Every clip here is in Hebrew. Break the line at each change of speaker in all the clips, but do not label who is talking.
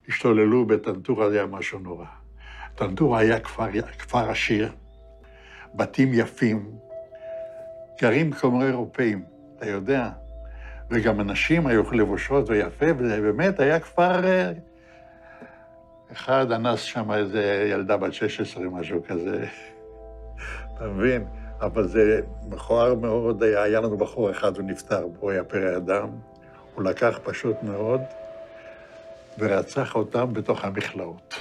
השתוללו בטנטורה, זה היה משהו נורא. טנטורה היה כפר עשיר, בתים יפים, גרים כמו אירופאים, אתה יודע, וגם אנשים היו לבושות ויפה, וזה באמת היה כפר... אחד אנס שם איזה ילדה בת 16, משהו כזה, אתה מבין? אבל זה מכוער מאוד, היה לנו בחור אחד, הוא נפטר, הוא היה פרא אדם, הוא לקח פשוט מאוד, ורצח אותם בתוך המכלאות.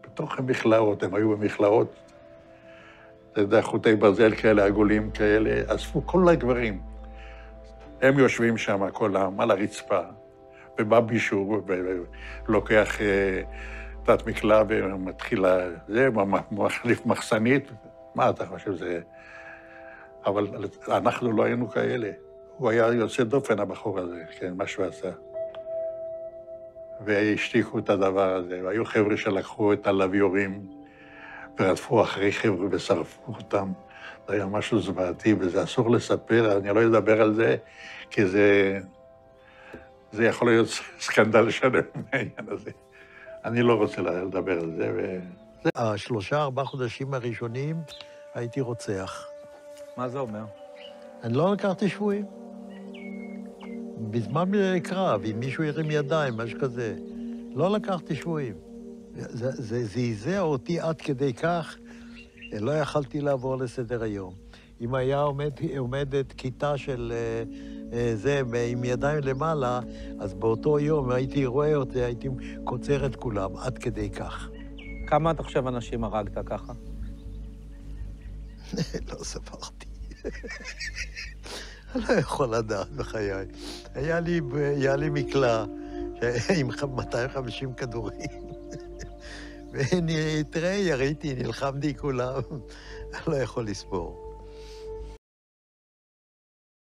בתוך המכלאות, הם היו במכלאות, אתה יודע, חוטי ברזל כאלה, עגולים כאלה, אספו כל הגברים. הם יושבים שם, כולם, על הרצפה, ובא מישהו ולוקח תת מקלע ומתחיל זה, מחליף מחסנית, מה אתה חושב זה? אבל אנחנו לא היינו כאלה. הוא היה יוצא דופן, הבחור הזה, כן, מה שהוא עשה. והשתיקו את הדבר הזה, והיו חבר'ה שלקחו את הלוויורים ורדפו אחרי חבר'ה ושרפו אותם. זה היה משהו זוועתי, וזה אסור לספר, אני לא אדבר על זה, כי זה יכול להיות סקנדל שלם מהעניין הזה. אני לא רוצה לדבר על זה.
3-4 חודשים הראשונים הייתי רוצח.
מה זה אומר?
אני לא לקחתי שבויים. בזמן קרב, אם מישהו ירים ידיים, משהו כזה, לא לקחתי שבויים. זה זעזע אותי עד כדי כך, לא יכלתי לעבור לסדר היום. אם היה עומדת כיתה של זה עם ידיים למעלה, אז באותו יום הייתי רואה אותי, הייתי קוצר את כולם, עד כדי כך.
כמה אתה חושב אנשים הרגת ככה?
לא ספרתי. אני לא יכול לדעת בחיי. היה לי מקלע עם 250 כדורים. תראה, יריתי, נלחמתי כולם. אני לא יכול לספור.